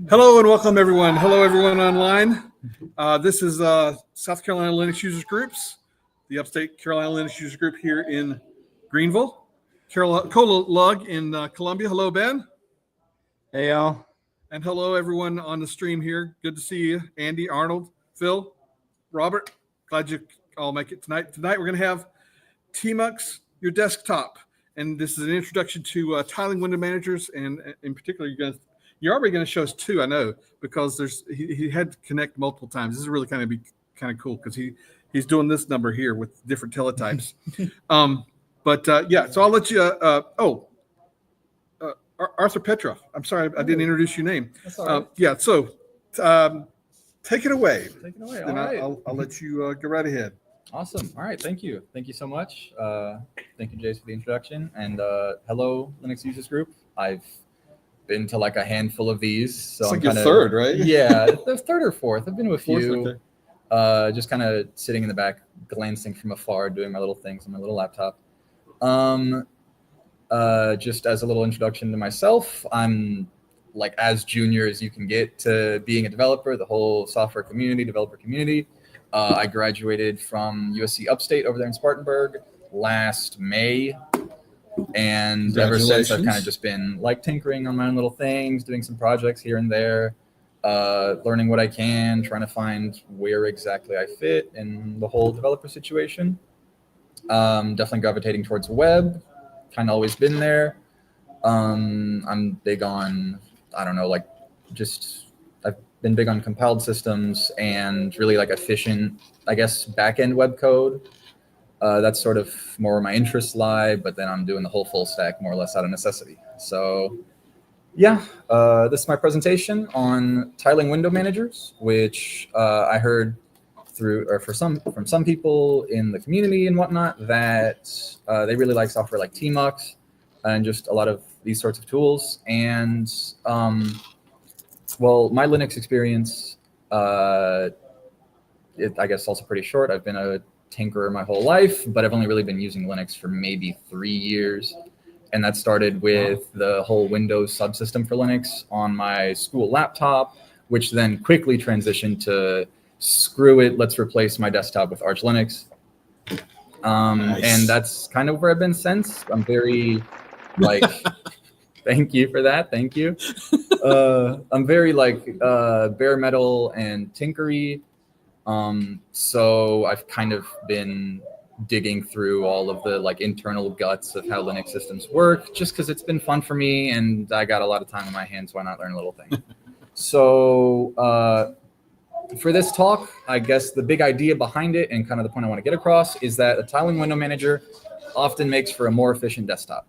Hello and welcome everyone. Hello everyone online. This is South Carolina Linux Users Groups, the Upstate Carolina Linux Users Group here in Greenville. Cola Lug in Columbia. Hello Ben. Hey y'all. And hello everyone on the stream here. Good to see you, Andy, Arnold, Phil, Robert. Glad you all make it tonight. Tonight we're going to have Tmux, your desktop, and this is an introduction to tiling window managers, and in particular, you're already going to show us two, I know, because he had to connect multiple times. This is really kind of cool because he's doing this number here with different teletypes. So I'll let you. Arthur Petrov. I'm sorry, I didn't introduce your name. That's all right. Take it away. Take it away. All And right. I'll let you go right ahead. Awesome. All right. Thank you. Thank you so much. Thank you, Jace, for the introduction. And hello, Linux Users Group. I've been to like a handful of these. So it's like I'm your third, right? Yeah, the third or fourth. I've been to a few. Okay. Just kind of sitting in the back, glancing from afar, doing my little things on my little laptop. Just as a little introduction to myself, I'm like as junior as you can get to being a developer, the whole software community, developer community. I graduated from USC Upstate over there in Spartanburg last May. And ever since, I've kind of just been like tinkering on my own little things, doing some projects here and there, learning what I can, trying to find where exactly I fit in the whole developer situation. Definitely gravitating towards web, kind of always been there. I'm big on, I don't know, I've been big on compiled systems and really like efficient, I guess, back-end web code. That's sort of more where my interests lie, but then I'm doing the whole full stack more or less out of necessity. So yeah, this is my presentation on tiling window managers, which I heard from some people in the community and whatnot that they really like software like Tmux and just a lot of these sorts of tools. And my Linux experience, I guess also pretty short. I've been a tinkerer my whole life, but I've only really been using Linux for maybe 3 years. And that started with the whole Windows subsystem for Linux on my school laptop, which then quickly transitioned to screw it, let's replace my desktop with Arch Linux. Nice. And that's kind of where I've been since. I'm very thank you for that. Thank you. I'm very bare metal and tinkery. So I've kind of been digging through all of the internal guts of how Linux systems work, just because it's been fun for me and I got a lot of time on my hands. Why not learn a little thing? So for this talk, I guess the big idea behind it and kind of the point I want to get across is that a tiling window manager often makes for a more efficient desktop,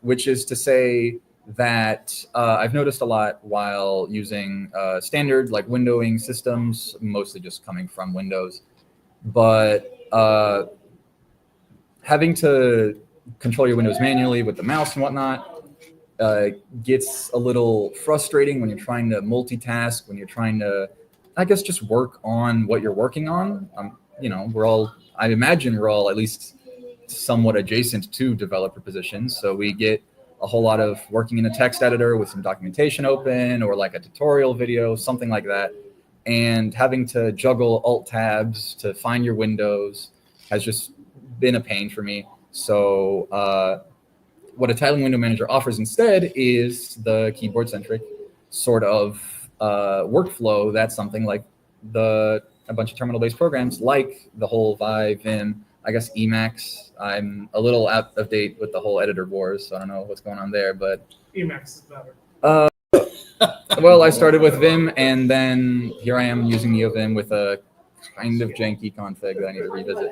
which is to say that I've noticed a lot while using standard windowing systems, mostly just coming from Windows, but having to control your windows manually with the mouse and whatnot gets a little frustrating when you're trying to multitask, when you're trying to, I guess, just work on what you're working on. I imagine we're all at least somewhat adjacent to developer positions. So we get a whole lot of working in a text editor with some documentation open or like a tutorial video, something like that. And having to juggle alt tabs to find your windows has just been a pain for me. So what a tiling window manager offers instead is the keyboard centric sort of workflow that's something like a bunch of terminal based programs like the whole Vi, Vim, I guess Emacs. I'm a little out of date with the whole editor wars, so I don't know what's going on there, but Emacs is better. Well, I started with Vim, and then here I am using NeoVim with a kind of janky config that I need to revisit.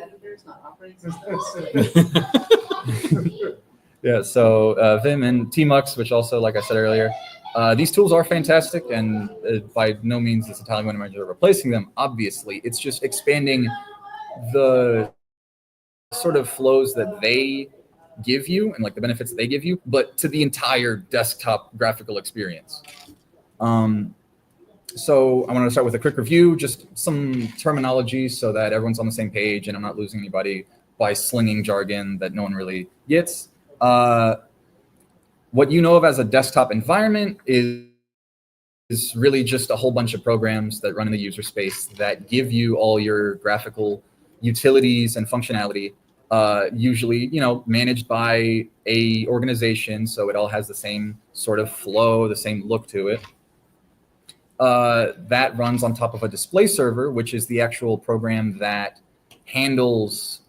Yeah, so Vim and Tmux, which also, like I said earlier, these tools are fantastic, and by no means is a tiling window manager replacing them, obviously. It's just expanding the sort of flows that they give you and the benefits that they give you, but to the entire desktop graphical experience. So I want to start with a quick review, just some terminology so that everyone's on the same page and I'm not losing anybody by slinging jargon that no one really gets. What you know of as a desktop environment is is really just a whole bunch of programs that run in the user space that give you all your graphical utilities and functionality, usually, managed by a organization. So it all has the same sort of flow, the same look to it. That runs on top of a display server, which is the actual program that handles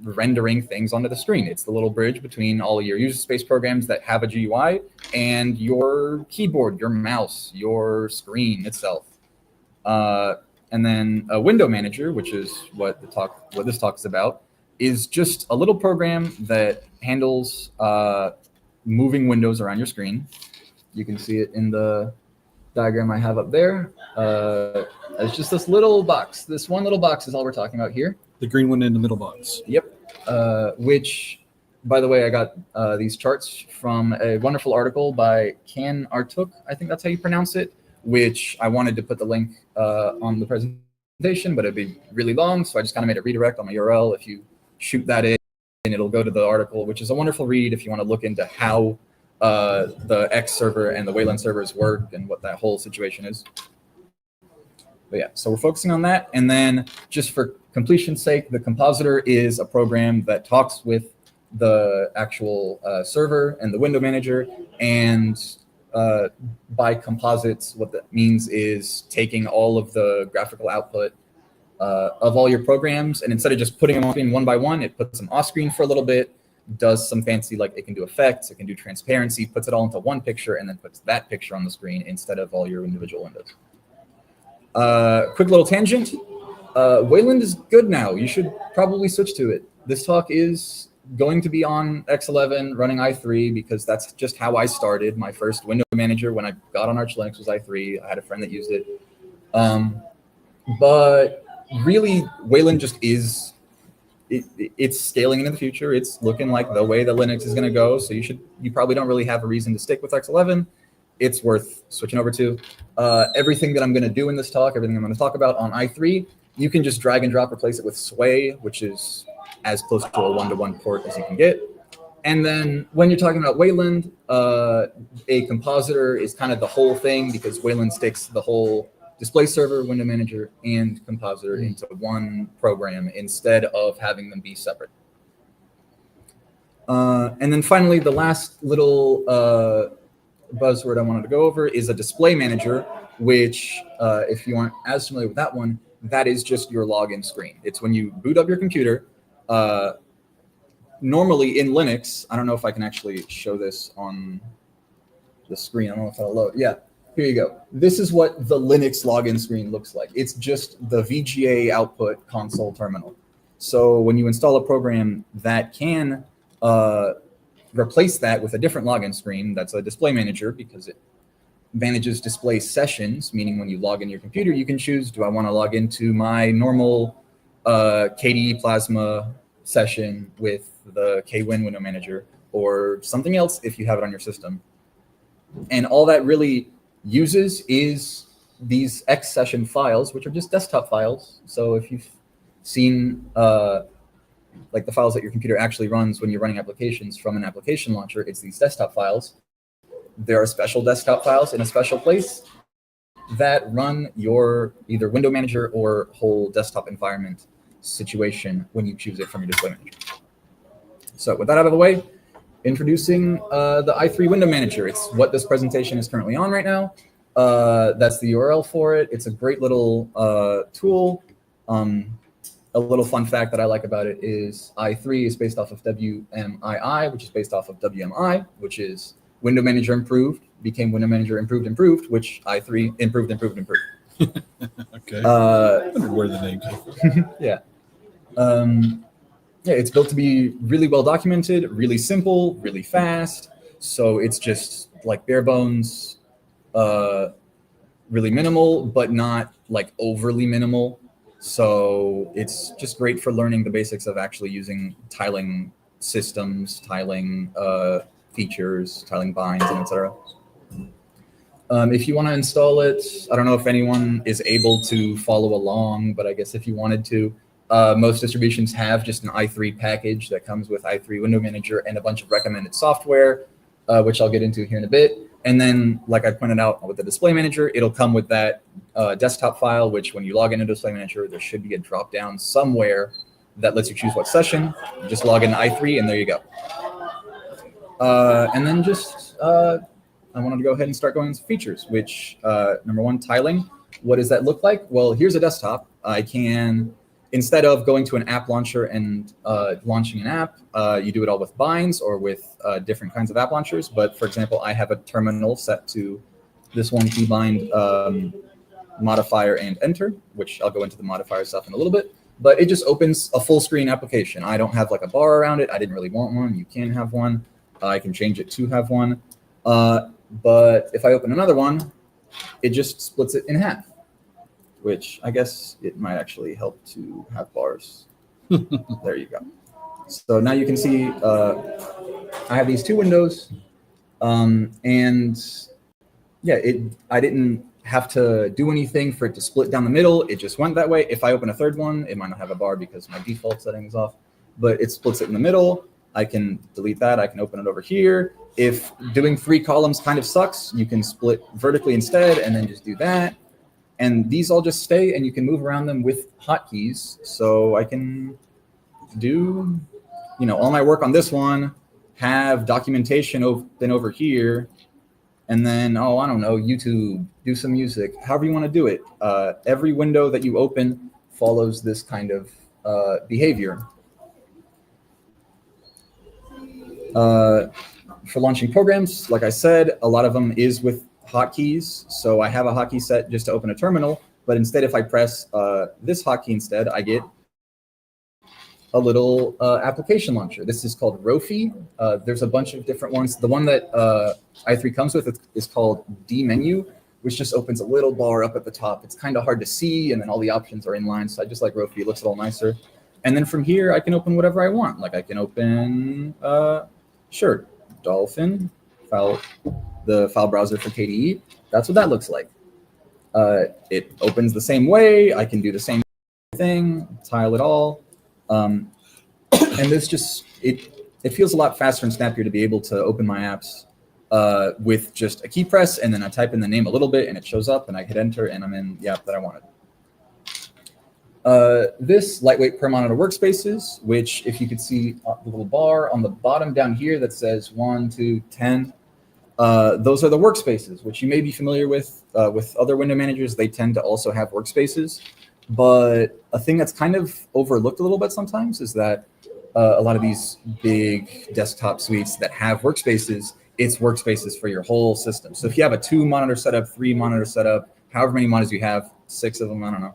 rendering things onto the screen. It's the little bridge between all your user space programs that have a GUI and your keyboard, your mouse, your screen itself. And then a window manager, which is what this talk is about, is just a little program that handles moving windows around your screen. You can see it in the diagram I have up there. It's just this little box. This one little box is all we're talking about here. The green one in the middle box. Yep. Which, by the way, I got these charts from a wonderful article by Can Artuk, I think that's how you pronounce it, which I wanted to put the link on the presentation, but it'd be really long, so I just kind of made a redirect on my URL. If you shoot that in, it'll go to the article, which is a wonderful read if you want to look into how the X server and the Wayland servers work and what that whole situation is. But yeah, so we're focusing on that. And then just for completion's sake, the compositor is a program that talks with the actual server and the window manager. And by composites, what that means is taking all of the graphical output of all your programs, and instead of just putting them on screen one by one, it puts them off screen for a little bit, does some fancy, like it can do effects, it can do transparency, puts it all into one picture, and then puts that picture on the screen instead of all your individual windows. Quick little tangent. Wayland is good now. You should probably switch to it. This talk is going to be on X11 running i3 because that's just how I started. My first window manager when I got on Arch Linux was i3. I had a friend that used it. But really, Wayland just is, it's scaling into the future. It's looking like the way that Linux is going to go. So you probably don't really have a reason to stick with X11. It's worth switching over to. Everything that I'm going to do in this talk, everything I'm going to talk about on i3, you can just drag and drop, replace it with Sway, which is as close to a one-to-one port as you can get. And then when you're talking about Wayland, a compositor is kind of the whole thing because Wayland sticks the whole display server, window manager, and compositor into one program instead of having them be separate. And then finally, the last little buzzword I wanted to go over is a display manager, which if you aren't as familiar with that one, that is just your login screen. It's when you boot up your computer. Normally in Linux, I don't know if I can actually show this on the screen. I don't know if that'll load. Yeah, here you go. This is what the Linux login screen looks like. It's just the VGA output console terminal. So when you install a program that can replace that with a different login screen, that's a display manager because it manages display sessions, meaning when you log in your computer, you can choose, do I want to log into my normal KDE Plasma session with the KWin window manager or something else if you have it on your system. And all that really uses is these X session files, which are just desktop files. So if you've seen like the files that your computer actually runs when you're running applications from an application launcher, it's these desktop files. There are special desktop files in a special place that run your either window manager or whole desktop environment situation when you choose it from your display manager. So with that out of the way, introducing the i3 window manager. It's what this presentation is currently on right now. That's the URL for it. It's a great little tool. A little fun fact that I like about it is i3 is based off of WMII, which is based off of WMI, which is Window Manager Improved, became Window Manager Improved, which i3 improved. Okay. I wonder where the name came from. Yeah. Yeah, it's built to be really well documented, really simple, really fast. So it's just like bare bones, really minimal, but not like overly minimal. So it's just great for learning the basics of actually using tiling systems, tiling features, tiling binds, and etc. If you want to install it, I don't know if anyone is able to follow along, but I guess if you wanted to, most distributions have just an i3 package that comes with i3 Window Manager and a bunch of recommended software, which I'll get into here in a bit. And then, like I pointed out with the display manager, it'll come with that desktop file, which when you log into display manager, there should be a drop down somewhere that lets you choose what session. You just log in i3 and there you go. And then I wanted to go ahead and start going into features, which number one, tiling. What does that look like? Well, here's a desktop. I can, instead of going to an app launcher and launching an app, you do it all with binds or with different kinds of app launchers. But for example, I have a terminal set to this one keybind modifier and enter, which I'll go into the modifier stuff in a little bit. But it just opens a full screen application. I don't have like a bar around it. I didn't really want one. You can have one. I can change it to have one. But if I open another one, it just splits it in half, which I guess it might actually help to have bars. There you go. So now you can see I have these two windows, and yeah, I didn't have to do anything for it to split down the middle. It just went that way. If I open a third one, it might not have a bar because my default setting is off, but it splits it in the middle. I can delete that. I can open it over here. If doing 3 columns kind of sucks, you can split vertically instead and then just do that. And these all just stay and you can move around them with hotkeys. So I can do, all my work on this one, have documentation open over here, and then, I don't know, YouTube, do some music, however you want to do it. Every window that you open follows this kind of behavior. For launching programs, like I said, a lot of them is with hotkeys. So I have a hotkey set just to open a terminal, but instead if I press this hotkey instead, I get a little application launcher. This is called Rofi. There's a bunch of different ones. The one that i3 comes with is called D-Menu, which just opens a little bar up at the top. It's kind of hard to see, and then all the options are in line. So I just like Rofi. It looks a little nicer. And then from here, I can open whatever I want. Like I can open, sure, Dolphin, the file browser for KDE. That's what that looks like. It opens the same way. I can do the same thing, tile it all. And this just, it feels a lot faster and snappier to be able to open my apps with just a key press, and then I type in the name a little bit and it shows up and I hit enter and I'm in the app that I wanted. This lightweight per monitor workspaces, which if you could see the little bar on the bottom down here that says 1, 2, 10, those are the workspaces, which you may be familiar with other window managers. They tend to also have workspaces. But a thing that's kind of overlooked a little bit sometimes is that a lot of these big desktop suites that have workspaces, it's workspaces for your whole system. So if you have a 2-monitor setup, 3-monitor setup, however many monitors you have, 6 of them, I don't know.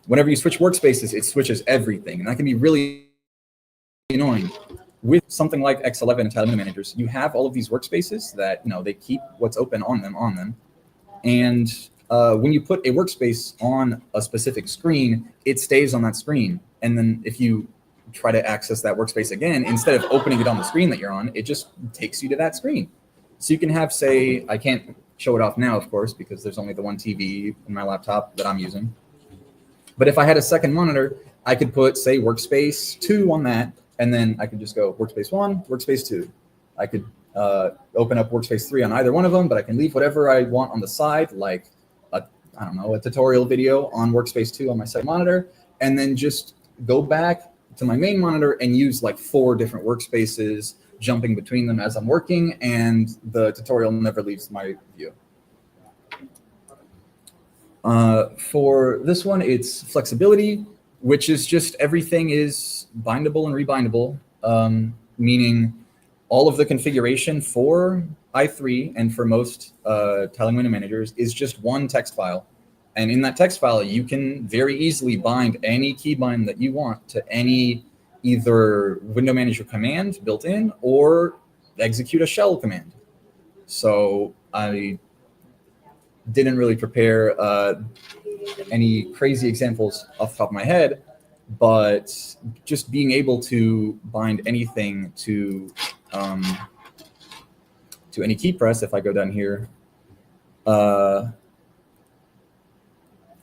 Whenever you switch workspaces, it switches everything. And that can be really annoying. With something like X11 and Tile Window Managers, you have all of these workspaces that, they keep what's open on them. And when you put a workspace on a specific screen, it stays on that screen. And then if you try to access that workspace again, instead of opening it on the screen that you're on, it just takes you to that screen. So you can have, say, I can't show it off now, of course, because there's only the one TV in my laptop that I'm using. But if I had a second monitor, I could put, say, workspace 2 on that, and then I could just go workspace 1, workspace 2. I could open up workspace 3 on either one of them, but I can leave whatever I want on the side, like a tutorial video on workspace 2 on my second monitor, and then just go back to my main monitor and use like 4 different workspaces, jumping between them as I'm working, and the tutorial never leaves my view. For this one, it's flexibility, which is just everything is bindable and rebindable, meaning all of the configuration for i3 and for most tiling window managers is just one text file. And in that text file, you can very easily bind any keybind that you want to any either window manager command built in or execute a shell command. So I didn't really prepare any crazy examples off the top of my head, but just being able to bind anything to any key press, if I go down here,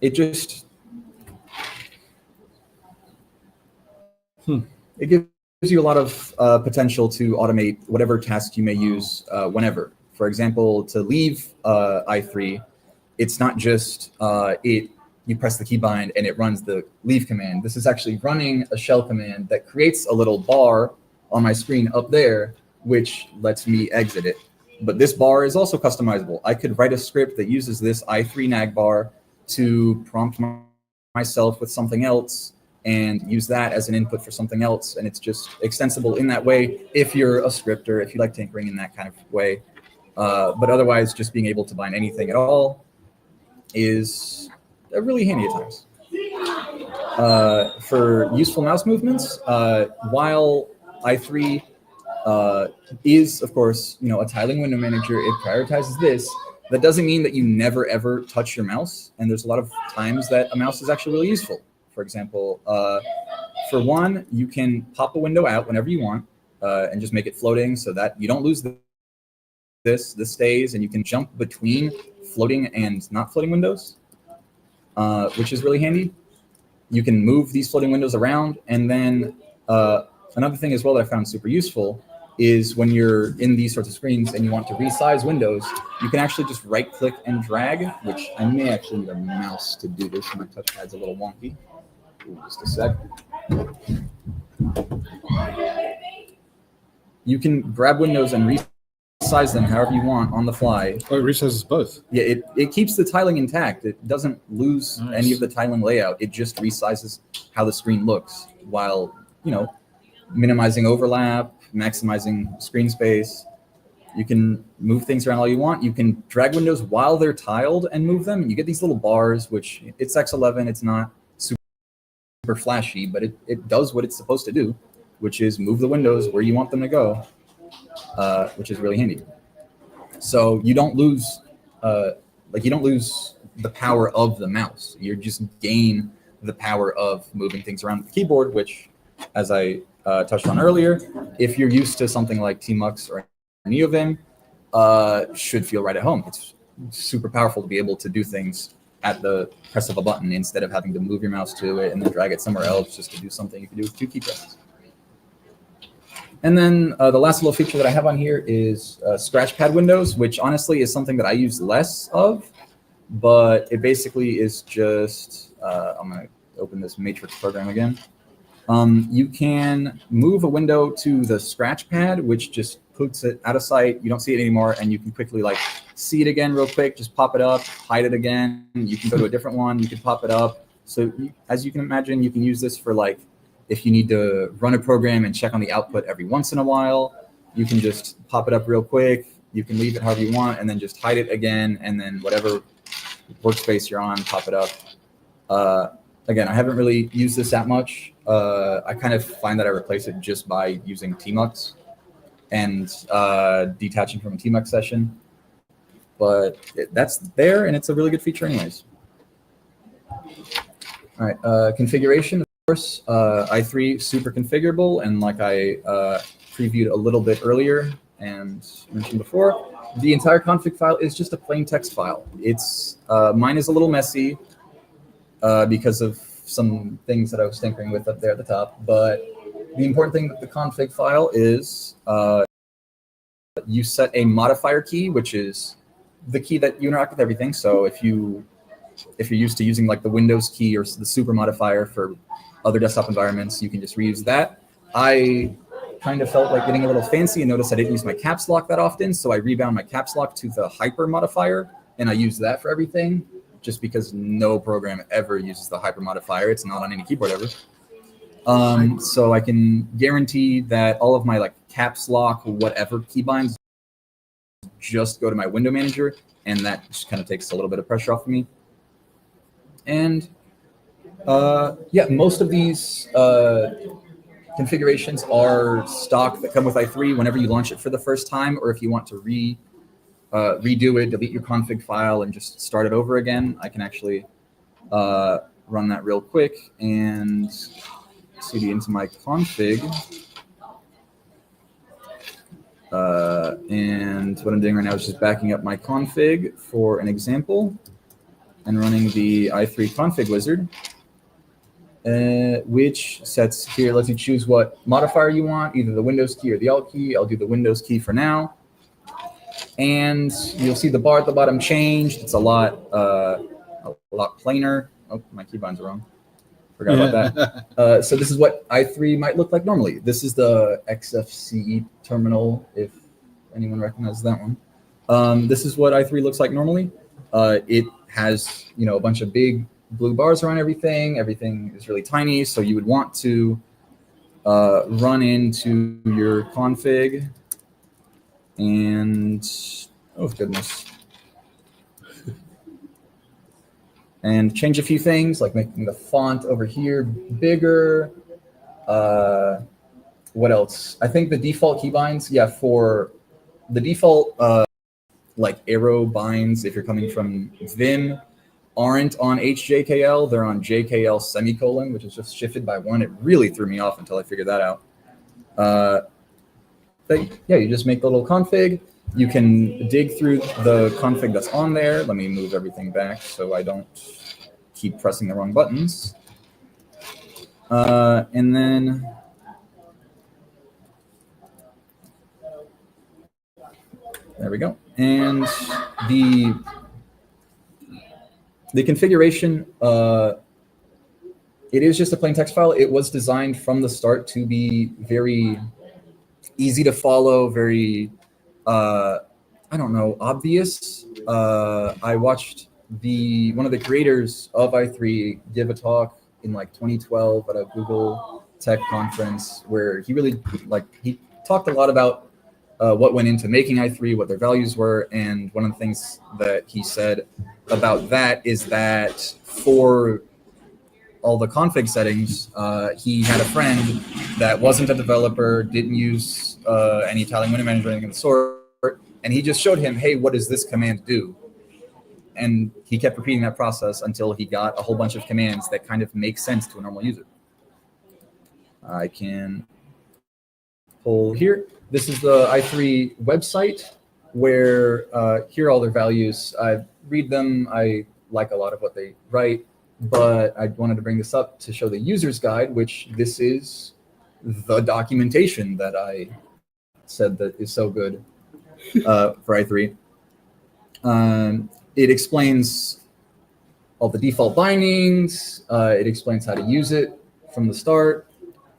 it just it gives you a lot of potential to automate whatever tasks you may use whenever. For example, to leave i3, it's not just you press the keybind and it runs the leave command. This is actually running a shell command that creates a little bar on my screen up there, which lets me exit it. But this bar is also customizable. I could write a script that uses this i3 nag bar to prompt myself with something else and use that as an input for something else. And it's just extensible in that way if you're a scripter, if you like tinkering in that kind of way. But otherwise, just being able to bind anything at all is really handy at times. For useful mouse movements, while i3 is, of course, a tiling window manager, it prioritizes this. That doesn't mean that you never, ever touch your mouse. And there's a lot of times that a mouse is actually really useful. For example, for one, you can pop a window out whenever you want and just make it floating so that you don't lose this stays, and you can jump between floating and not floating windows, which is really handy. You can move these floating windows around. And then another thing as well that I found super useful is when you're in these sorts of screens and you want to resize windows, you can actually just right click and drag, which I may actually need a mouse to do this. My touchpad's a little wonky. Ooh, just a sec. You can grab windows and resize them however you want on the fly. Oh, it resizes both. Yeah, it keeps the tiling intact. It doesn't lose any of the tiling layout. It just resizes how the screen looks while, minimizing overlap, maximizing screen space. You can move things around all you want. You can drag windows while they're tiled and move them. And you get these little bars, which it's X11. It's not super flashy, but it does what it's supposed to do, which is move the windows where you want them to go, which is really handy. So you don't lose, the power of the mouse. You just gain the power of moving things around the keyboard, which, as I touched on earlier, if you're used to something like Tmux or NeoVim, should feel right at home. It's super powerful to be able to do things at the press of a button instead of having to move your mouse to it and then drag it somewhere else just to do something you can do with 2 key presses. And then the last little feature that I have on here is scratch pad windows, which honestly is something that I use less of, but it basically is just, I'm going to open this Matrix program again. You can move a window to the scratch pad, which just puts it out of sight. You don't see it anymore, and you can quickly see it again real quick. Just pop it up, hide it again. You can go to a different one. You can pop it up. So as you can imagine, you can use this for if you need to run a program and check on the output every once in a while. You can just pop it up real quick. You can leave it however you want, and then just hide it again, and then whatever workspace you're on, pop it up. Again, I haven't really used this that much. I kind of find that I replace it just by using Tmux and detaching from a Tmux session. But that's there, and it's a really good feature anyways. All right, configuration, of course, i3 super configurable, and like I previewed a little bit earlier and mentioned before, the entire config file is just a plain text file. It's mine is a little messy because of some things that I was tinkering with up there at the top, but the important thing with the config file is you set a modifier key, which is the key that you interact with everything. So if you're used to using the Windows key or the super modifier for other desktop environments, you can just reuse that. I kind of felt like getting a little fancy and noticed I didn't use my caps lock that often, so I rebound my caps lock to the hyper modifier, and I use that for everything, just because no program ever uses the hyper modifier. It's not on any keyboard ever. So I can guarantee that all of my caps lock, whatever keybinds, just go to my window manager, and that just kind of takes a little bit of pressure off of me. And yeah, most of these configurations are stock that come with i3 whenever you launch it for the first time, or if you want to redo it, delete your config file, and just start it over again. I can actually run that real quick and cd into my config. And what I'm doing right now is just backing up my config for an example and running the i3 config wizard, which sets here, lets you choose what modifier you want, either the Windows key or the Alt key. I'll do the Windows key for now. And you'll see the bar at the bottom changed. It's a lot plainer. Oh, my keybinds are wrong. Forgot about that. So this is what i3 might look like normally. This is the XFCE terminal, if anyone recognizes that one. This is what i3 looks like normally. It has, a bunch of big blue bars around everything. Everything is really tiny, so you would want to run into your config and, oh goodness, and change a few things, like making the font over here bigger. What else? I think the default keybinds, for the default like arrow binds, if you're coming from Vim, aren't on HJKL, they're on JKL semicolon, which is just shifted by 1. It really threw me off until I figured that out. But yeah, you just make the little config. You can dig through the config that's on there. Let me move everything back so I don't keep pressing the wrong buttons. And then there we go. And the configuration, it is just a plain text file. It was designed from the start to be very easy to follow, very, obvious. I watched one of the creators of i3 give a talk in like 2012 at a Google Tech conference where he really he talked a lot about what went into making i3, what their values were. And one of the things that he said about that is that for all the config settings, he had a friend that wasn't a developer, didn't use any tiling window manager or anything of the sort, and he just showed him, hey, what does this command do? And he kept repeating that process until he got a whole bunch of commands that kind of make sense to a normal user. I can pull here. This is the i3 website where here are all their values. I read them. I like a lot of what they write, but I wanted to bring this up to show the user's guide, which this is the documentation that I said that is so good for i3. It explains all the default bindings. It explains how to use it from the start.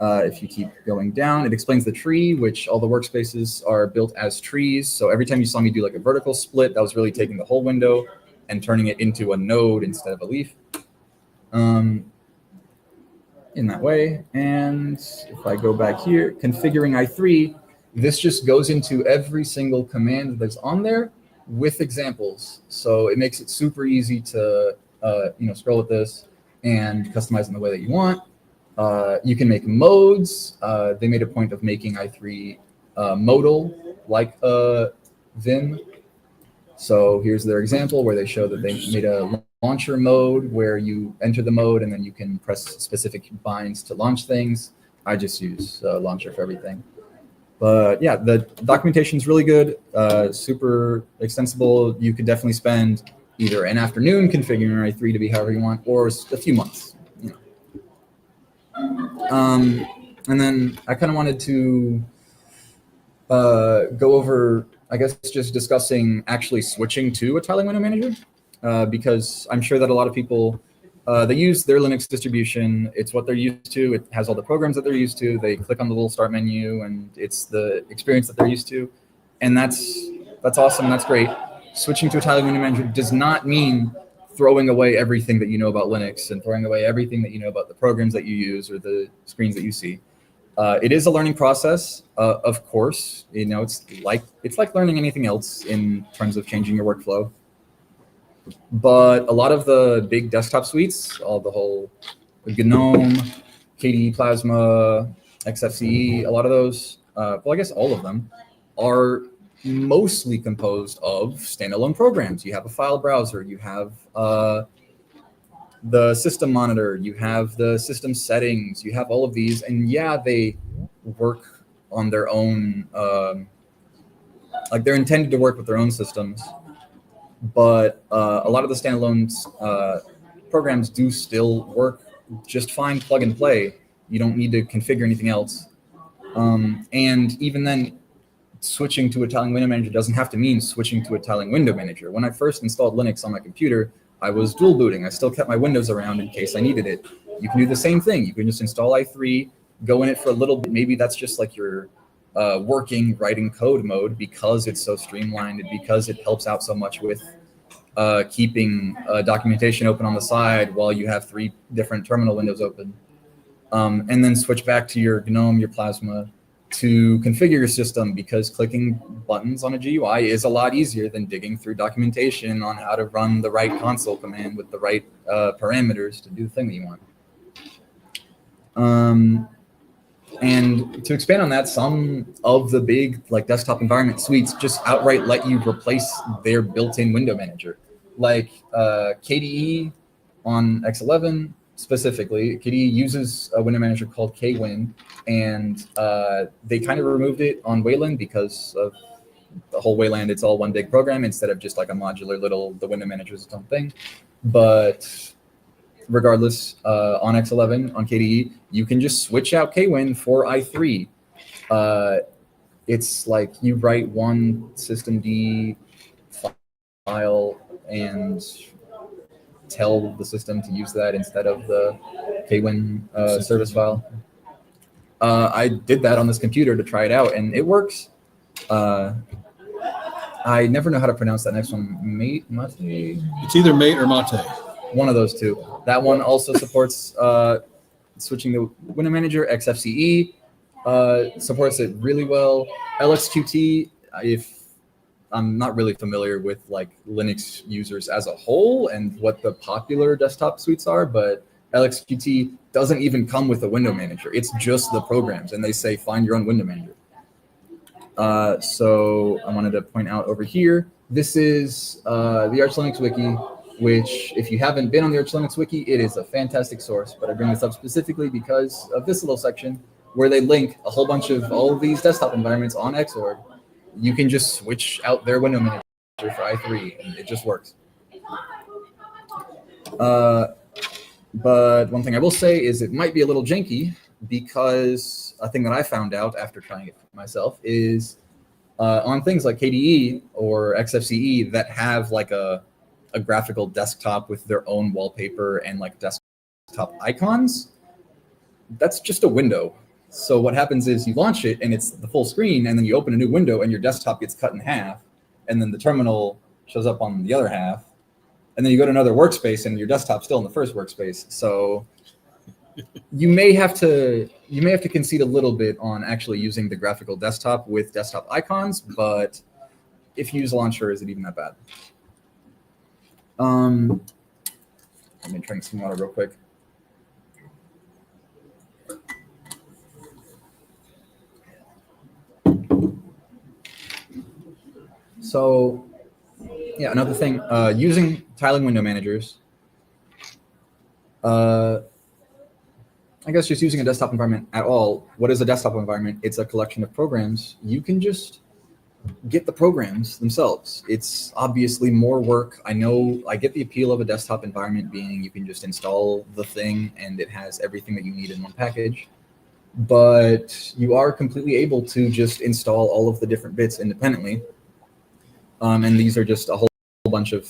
If you keep going down, it explains the tree, which all the workspaces are built as trees. So every time you saw me do like a vertical split, that was really taking the whole window and turning it into a node instead of a leaf. In that way. And if I go back here, configuring i3, this just goes into every single command that's on there with examples. So it makes it super easy to scroll with this and customize in the way that you want. You can make modes. They made a point of making i3 modal like Vim. So here's their example where they show that they made a launcher mode where you enter the mode and then you can press specific binds to launch things. I just use launcher for everything. But yeah, the documentation is really good, super extensible. You could definitely spend either an afternoon configuring i3 to be however you want, or a few months. And then I kind of wanted to go over, I guess, just discussing actually switching to a tiling window manager, because I'm sure that a lot of people, they use their Linux distribution. It's what they're used to. It has all the programs that they're used to. They click on the little start menu and it's the experience that they're used to. And that's awesome. That's great. Switching to a tiling window manager does not mean throwing away everything that you know about Linux and throwing away everything that you know about the programs that you use or the screens that you see. It is a learning process, of course. It's like learning anything else in terms of changing your workflow. But a lot of the big desktop suites, the whole GNOME, KDE Plasma, XFCE, a lot of those, well, I guess all of them, are mostly composed of standalone programs. You have a file browser, you have the system monitor, you have the system settings, you have all of these, and yeah, they work on their own, like they're intended to work with their own systems, but a lot of the standalone programs do still work just fine, plug and play. You don't need to configure anything else. And even then, switching to a tiling window manager doesn't have to mean switching to a tiling window manager. When I first installed Linux on my computer, I was dual booting. I still kept my Windows around in case I needed it. You can do the same thing. You can just install i3, go in it for a little bit. Maybe that's just like your working writing code mode because it's so streamlined and because it helps out so much with keeping documentation open on the side while you have 3 different terminal windows open. And then switch back to your GNOME, your Plasma, to configure your system, because clicking buttons on a GUI is a lot easier than digging through documentation on how to run the right console command with the right parameters to do the thing that you want. And to expand on that, some of the big like desktop environment suites just outright let you replace their built-in window manager. Like KDE on X11 specifically, KDE uses a window manager called KWin, and they kind of removed it on Wayland because of the whole Wayland. It's all one big program instead of just like a modular little, the window manager is its own thing. But regardless, on X11, on KDE, you can just switch out KWin for i3. It's like you write one systemd file and tell the system to use that instead of the KWin service file. I did that on this computer to try it out, and it works. I never know how to pronounce that next one. Mate. It's either mate or mate. One of those two. That one also supports switching the window manager. XFCE supports it really well. LXQT, if I'm not really familiar with like Linux users as a whole and what the popular desktop suites are, but LXQT doesn't even come with a window manager. It's just the programs, and they say find your own window manager. So I wanted to point out over here, this is the Arch Linux Wiki, which if you haven't been on the Arch Linux Wiki, it is a fantastic source. But I bring this up specifically because of this little section where they link a whole bunch of all of these desktop environments on Xorg. You can just switch out their window manager for i3, and it just works. But one thing I will say is it might be a little janky, because a thing that I found out after trying it myself is on things like KDE or XFCE that have like a graphical desktop with their own wallpaper and like desktop icons, that's just a window. So what happens is you launch it and it's the full screen, and then you open a new window and your desktop gets cut in half, and then the terminal shows up on the other half, and then you go to another workspace and your desktop's still in the first workspace. So you may have to concede a little bit on actually using the graphical desktop with desktop icons, but if you use Launcher, is it even that bad? Let me drink some water real quick. So, yeah, another thing, using tiling window managers, I guess just using a desktop environment at all. What is a desktop environment? It's a collection of programs. You can just get the programs themselves. It's obviously more work. I know, I get the appeal of a desktop environment being you can just install the thing and it has everything that you need in one package. But you are completely able to just install all of the different bits independently. And these are just a whole bunch of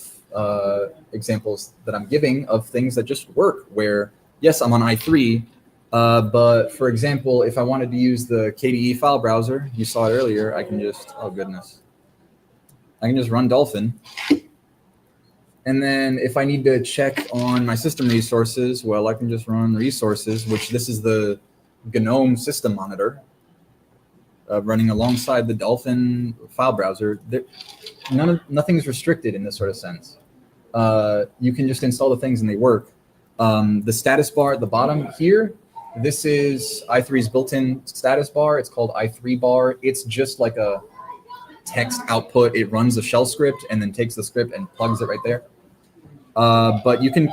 examples that I'm giving of things that just work where, yes, I'm on i3, but for example, if I wanted to use the KDE file browser, you saw it earlier, I can just, oh goodness, I can just run Dolphin. And then if I need to check on my system resources, well, I can just run resources, which this is the GNOME system monitor running alongside the Dolphin file browser. Nothing's restricted in this sort of sense. You can just install the things and they work. The status bar at the bottom here, this is i3's built-in status bar. It's called i3 bar. It's just like a text output. It runs a shell script and then takes the script and plugs it right there. But you can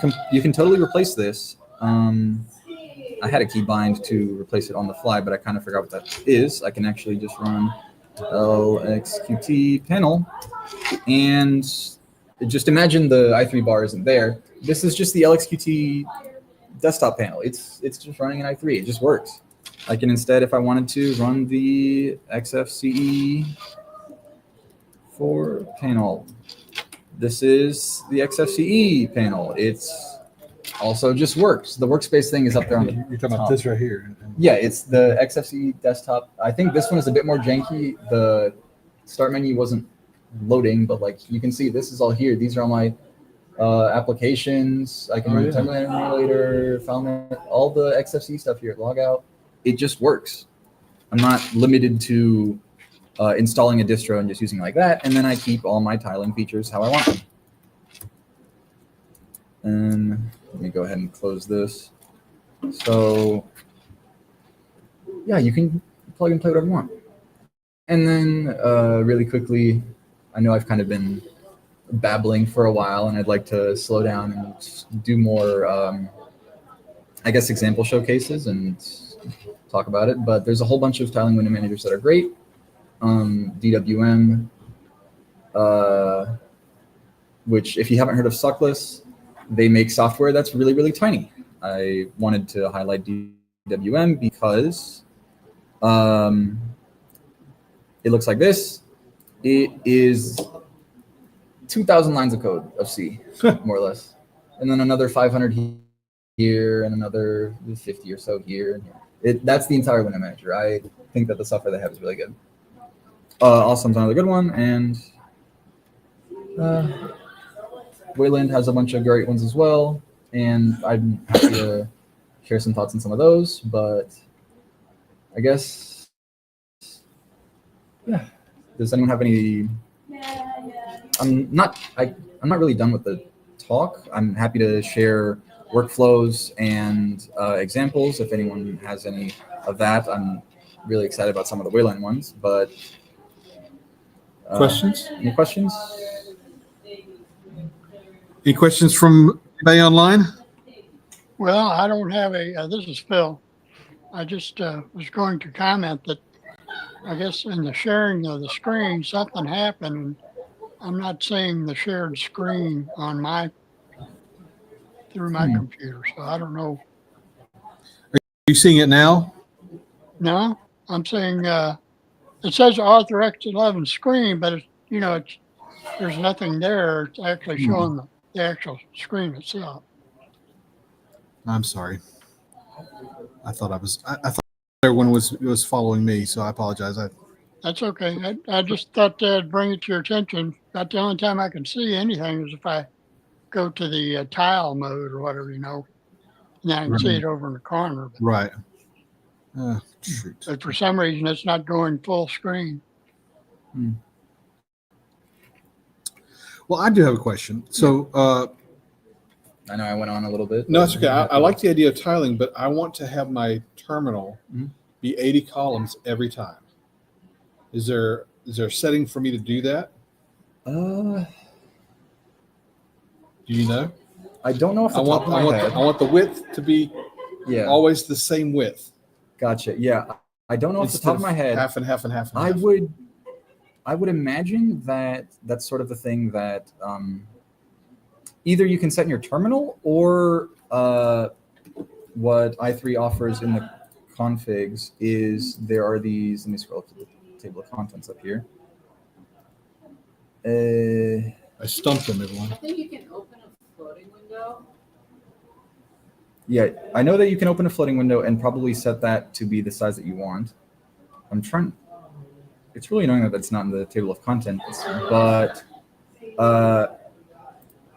totally replace this. I had a keybind to replace it on the fly, but I kind of forgot what that is. I can actually just run LXQT panel, and just imagine the i3 bar isn't there. This is just the LXQT desktop panel. It's just running an i3. It just works. I can instead, if I wanted to, run the XFCE4 panel. This is the XFCE panel. It's also just works. The workspace thing is up there on the You're talking top. about this right here. Yeah, it's the XFCE desktop. I think this one is a bit more janky. The start menu wasn't loading, but like you can see, this is all here. These are all my applications. I can run Terminator Emulator, FileNet, all the XFCE stuff here. Logout. It just works. I'm not limited to installing a distro and just using it like that. And then I keep all my tiling features how I want them. And let me go ahead and close this. So yeah, you can plug and play whatever you want. And then really quickly, I know I've kind of been babbling for a while and I'd like to slow down and do more, I guess, example showcases and talk about it. But there's a whole bunch of tiling window managers that are great. DWM, which if you haven't heard of Suckless, they make software that's really, really tiny. I wanted to highlight DWM because it looks like this. It is 2,000 lines of code of C, more or less. And then another 500 here and another 50 or so here. That's the entire window manager. I think that the software they have is really good. Awesome's another good one. And Wayland has a bunch of great ones as well. And I'm happy to share some thoughts on some of those. But I guess, yeah. Does anyone have any? I'm not really done with the talk. I'm happy to share workflows and examples if anyone has any of that. I'm really excited about some of the Wayland ones, but Questions? Any questions? Any questions from anybody online? Well, I don't have this is Phil. I just was going to comment that I guess in the sharing of the screen, something happened. And I'm not seeing the shared screen on through my computer. So I don't know. Are you seeing it now? No, I'm seeing, it says Author X11 screen, but there's nothing there. It's actually showing the actual screen itself. I'm sorry. I thought I thought everyone was following me, so I apologize. That's okay. I just thought I'd bring it to your attention. About the only time I can see anything is if I go to the tile mode or whatever, and then I can see it over in the corner. But, Right. Shoot. but for some reason, it's not going full screen. Well, I do have a question. So, I know I went on a little bit. No, it's okay. I like the idea of tiling, but I want to have my terminal be 80 columns every time. Is there a setting for me to do that? Do you know? I don't know if I want the width to be always the same width. Gotcha. Yeah. I don't know off the top of my head. Half and half and half. I would imagine that that's sort of the thing that either you can set in your terminal or what i3 offers in the configs is there are these, let me scroll up to the table of contents up here. I stumped them, everyone. I think you can open a floating window. Yeah, I know that you can open a floating window and probably set that to be the size that you want. I'm trying. It's really annoying that that's not in the table of contents, but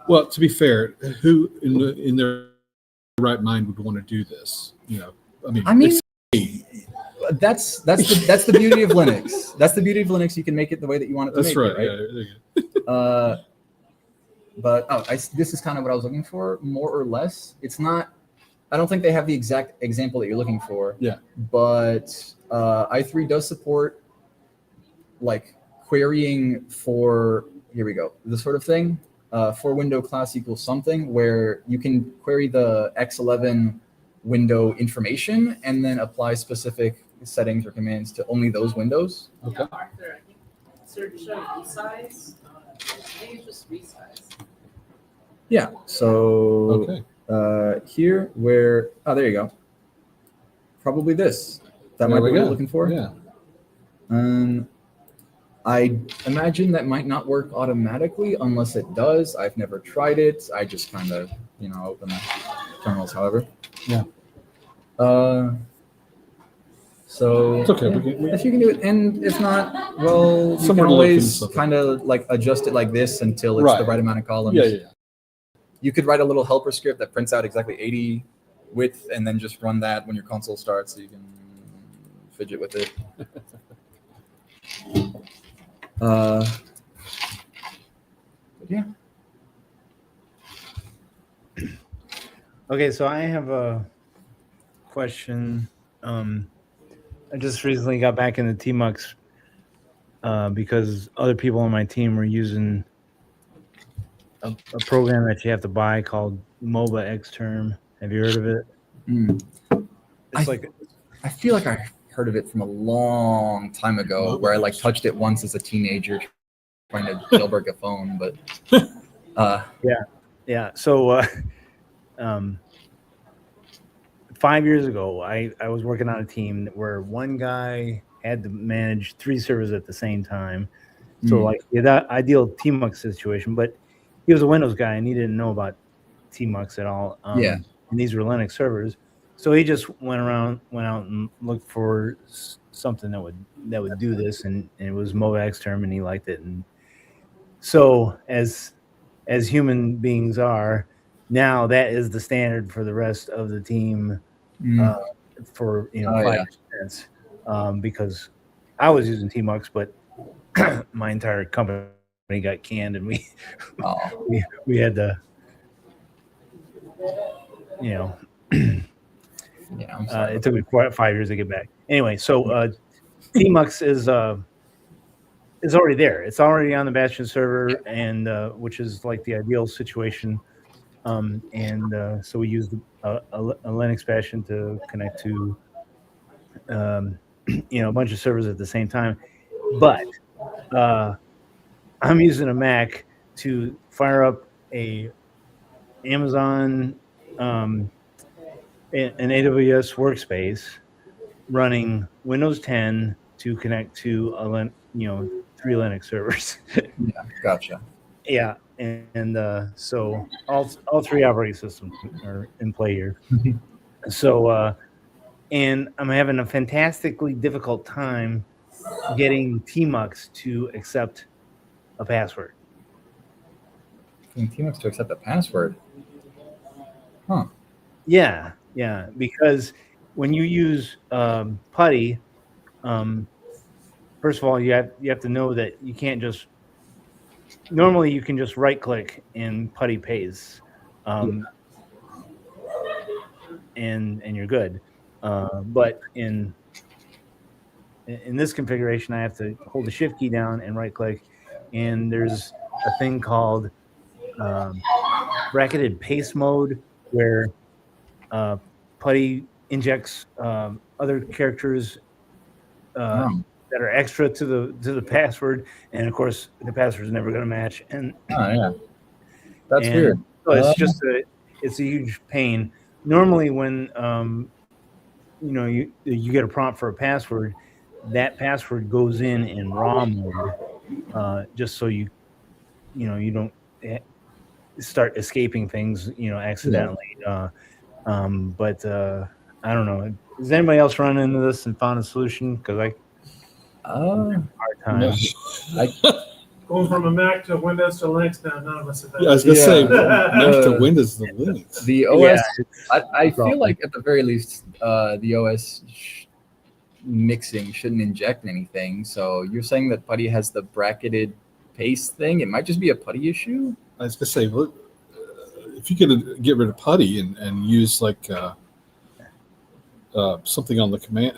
well, to be fair, who in their right mind would want to do this? I mean, that's the beauty of Linux. That's the beauty of Linux. You can make it the way that you want it to that's make right. it, right? Yeah, there you go. But this is kind of what I was looking for, more or less. It's not. I don't think they have the exact example that you're looking for. Yeah. But i3 does support like querying for, here we go, this sort of thing, for window class equals something, where you can query the X11 window information and then apply specific settings or commands to only those windows. Okay. Yeah, Arthur, I think search resize. I think it's just resize. Yeah. So here where, there you go. Probably this. That might be what you're looking for. Yeah. I imagine that might not work automatically unless it does. I've never tried it. I just kind of, open the terminals, however. Yeah. So It's okay. yeah, if you can do it, and if not, well, you Somewhere can to look and always stuff. kind of like adjust it like this until it's Right. the right amount of columns. Yeah. You could write a little helper script that prints out exactly 80 width, and then just run that when your console starts, so you can fidget with it. But yeah. Okay, so I have a question. I just recently got back into Tmux because other people on my team were using a program that you have to buy called MOBA Xterm. Have you heard of it? It's I feel like I heard of it from a long time ago, where I like touched it once as a teenager trying to jailbreak a phone, but yeah. So 5 years ago, I was working on a team where one guy had to manage 3 servers at the same time. So like that ideal Tmux situation, but he was a Windows guy and he didn't know about Tmux at all. And these were Linux servers. So he just went out and looked for something that would do this, and it was MOBA Xterm, and he liked it. And so as human beings are, now that is the standard for the rest of the team for 5 years. Because I was using Tmux, but my entire company got canned, and we had to, it took me 5 years to get back. Anyway, so Tmux is already there. It's already on the Bastion server, and which is like the ideal situation. So we used a Linux Bastion to connect to a bunch of servers at the same time. But I'm using a Mac to fire up a Amazon an AWS workspace running Windows 10 to connect to 3 Linux servers. Yeah, gotcha. Yeah, and so all 3 operating systems are in play here. So and I'm having a fantastically difficult time getting Tmux to accept a password. Getting Tmux to accept a password. Huh. Yeah, because when you use PuTTY, first of all, you have to know that you can't just. Normally, you can just right click and PuTTY paste, and you're good. But in this configuration, I have to hold the Shift key down and right click, and there's a thing called bracketed paste mode, where PuTTY injects other characters that are extra to the password, and of course the password is never going to match. And that's weird. So it's a huge pain. Normally, when you get a prompt for a password, that password goes in raw mode, just so you don't start escaping things accidentally. But I don't know. Does anybody else run into this and found a solution? Because I hard time. Going from a Mac to Windows to Linux now, none of us have I was gonna say Mac to Windows to Linux. The OS, I feel like at the very least, the OS mixing shouldn't inject anything. So you're saying that PuTTY has the bracketed paste thing? It might just be a PuTTY issue. I was gonna say, look, if you could get rid of PuTTY and use like something on the command,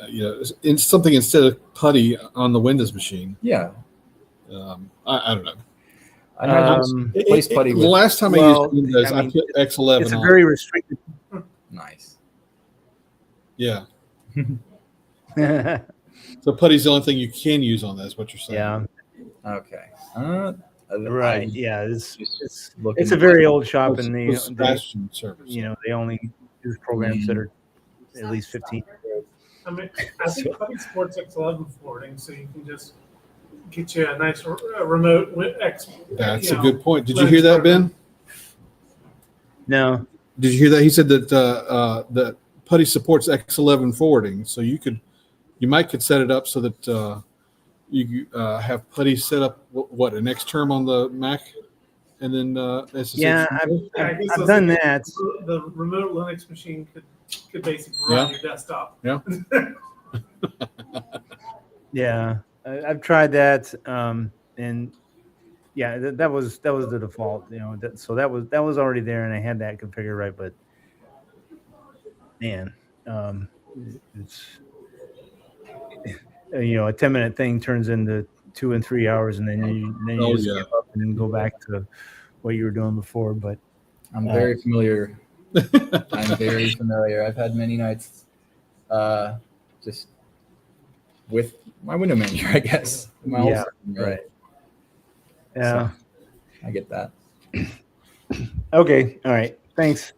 something instead of PuTTY on the Windows machine. Yeah. I don't know. I imagine place PuTTY the last time I used Windows, I put X11 It's a on. very restricted. Nice. Yeah. So PuTTY's the only thing you can use on that, is what you're saying. Yeah. Okay. Right. Yeah. It's a very old shop, and Bastion servers. they only use programs that are at least 15 years old. I mean, I think Putty supports X11 forwarding, so you can just get you a nice remote with X. That's you a know, good point. Did you hear that, Ben? No. Did you hear that? He said that that Putty supports X11 forwarding, so you could set it up so that you have Putty set up what an X term on the Mac, and then SSH. Yeah, Yeah, I guess I've those done are- that. The remote Linux machine could basically run your desktop. Yeah. Yeah, I've tried that, and yeah, that was the default. So that was already there, and I had that configured right. But man, it's a 10-minute thing turns into 2 and 3 hours, and then you Oh, just yeah. give up and then go back to what you were doing before. But I'm very familiar. I'm very familiar. I've had many nights just with my window manager, I guess. My whole Yeah, system, really. right. Yeah. I get that. Okay. All right. Thanks.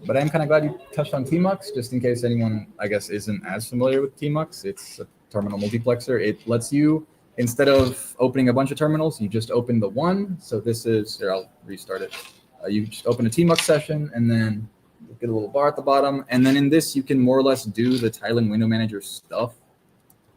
But I'm kind of glad you touched on Tmux, just in case anyone, I guess, isn't as familiar with Tmux. It's a terminal multiplexer. It lets you, instead of opening a bunch of terminals, you just open the one. So this is, here, I'll restart it. You just open a Tmux session, and then you get a little bar at the bottom. And then in this, you can more or less do the tiling window manager stuff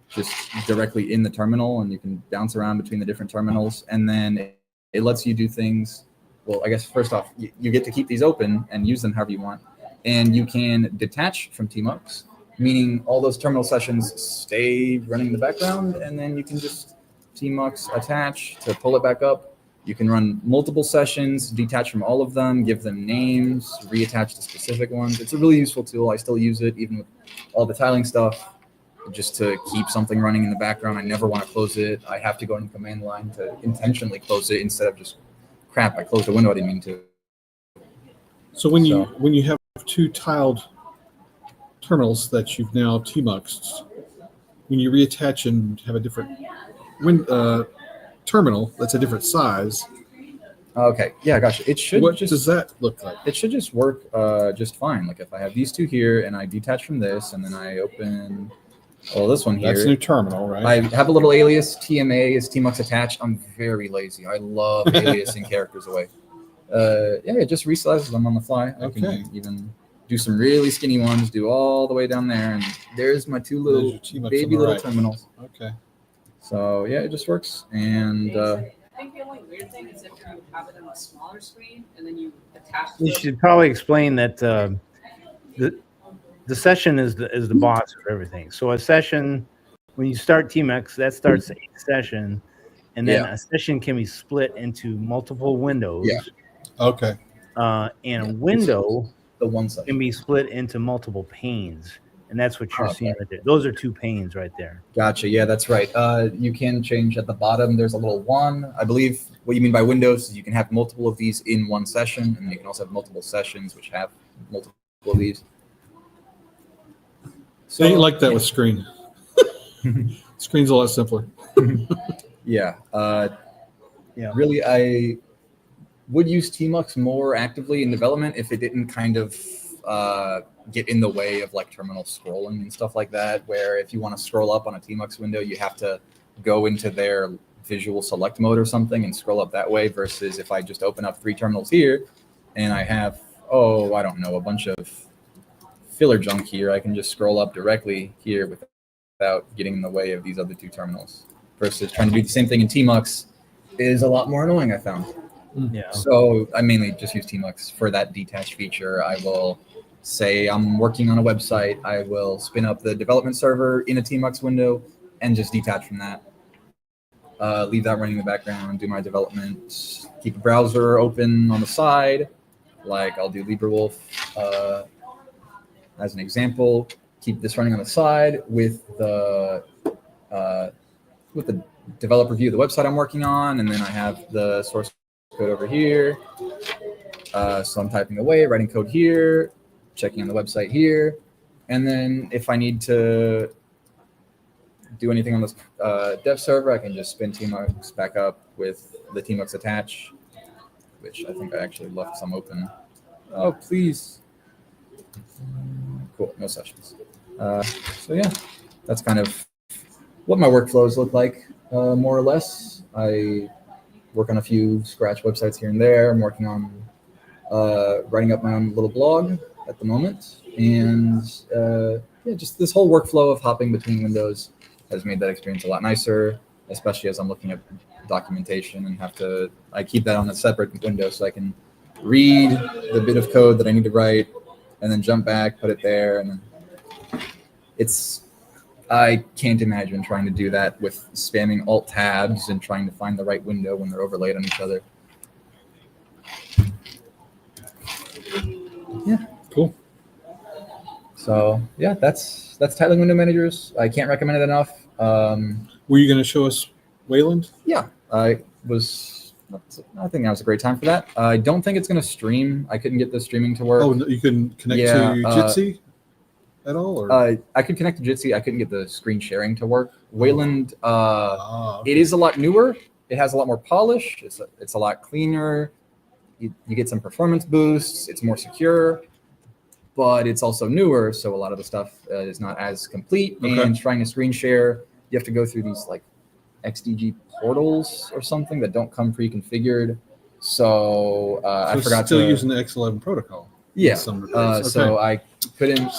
just directly in the terminal, and you can bounce around between the different terminals. And then it lets you do things. Well, I guess first off, you get to keep these open and use them however you want. And you can detach from Tmux, meaning all those terminal sessions stay running in the background, and then you can just Tmux attach to pull it back up. You can run multiple sessions, detach from all of them, give them names, reattach to specific ones. It's a really useful tool. I still use it even with all the tiling stuff, just to keep something running in the background. I never want to close it. I have to go in the command line to intentionally close it instead of just crap, I closed the window, I didn't mean to. So when you have two tiled terminals that you've now Tmuxed, when you reattach and have a different terminal that's a different size, Okay, yeah, gotcha. It should what just does that look like? it should just work just fine. Like if I have these two here and I detach from this and then I open this one here. That's a new terminal, right? I have a little alias, TMA is Tmux attached. I'm very lazy. I love aliasing characters away. It just resizes them on the fly. I Okay. can even do some really skinny ones, do all the way down there, and there's my two little There's your Tmux on baby the little right. terminals. Okay. So yeah, it just works. And I think the only weird thing is if you have it on a smaller screen and then you attach You the should probably explain that the session is the boss of everything. So a session, when you start Tmux, that starts a session, and then Yeah. a session can be split into multiple windows. Yeah. Okay. And a window the one can session. be split into multiple panes, and that's what you're Okay. seeing right there. Those are two panes right there. Gotcha. Yeah, that's right. You can change at the bottom. There's a little one. I believe what you mean by windows is you can have multiple of these in one session, and you can also have multiple sessions which have multiple of these. So ain't like that with screen. Screen's a lot simpler. Yeah. Yeah. Really, I would use Tmux more actively in development if it didn't kind of get in the way of like terminal scrolling and stuff like that, where if you want to scroll up on a Tmux window, you have to go into their visual select mode or something and scroll up that way, versus if I just open up 3 terminals here and I have, I don't know, a bunch of filler junk here, I can just scroll up directly here without getting in the way of these other 2 terminals, versus trying to do the same thing in Tmux is a lot more annoying, I found. Yeah. So I mainly just use Tmux for that detach feature. I will say I'm working on a website. I will spin up the development server in a Tmux window and just detach from that. Leave that running in the background, do my development, keep a browser open on the side. Like I'll do LibreWolf as an example. Keep this running on the side with the developer view of the website I'm working on, and then I have the source code over here. So I'm typing away, writing code here, checking on the website here. And then if I need to do anything on this dev server, I can just spin Tmux back up with the Tmux attach, which I think I actually left some open. Oh, please. Cool, no sessions. So yeah, that's kind of what my workflows look like, more or less. I work on a few Scratch websites here and there. I'm working on writing up my own little blog at the moment, and yeah, just this whole workflow of hopping between windows has made that experience a lot nicer, especially as I'm looking at documentation and I keep that on a separate window so I can read the bit of code that I need to write and then jump back, put it there, and then I can't imagine trying to do that with spamming alt tabs and trying to find the right window when they're overlaid on each other. Yeah. Cool. So yeah, that's titling window managers. I can't recommend it enough. Were you going to show us Wayland? Yeah, I think that was a great time for that. I don't think it's going to stream. I couldn't get the streaming to work. Oh, no, you can connect to Jitsi at all? Or? I could connect to Jitsi. I couldn't get the screen sharing to work. Wayland, Okay. it is a lot newer. It has a lot more polish. It's a lot cleaner. You get some performance boosts. It's more secure, but it's also newer. So a lot of the stuff is not as complete. Okay. And trying to screen share, you have to go through these like XDG portals or something that don't come pre-configured. So I forgot still to using the X11 protocol. Yeah. in some regards. So I couldn't.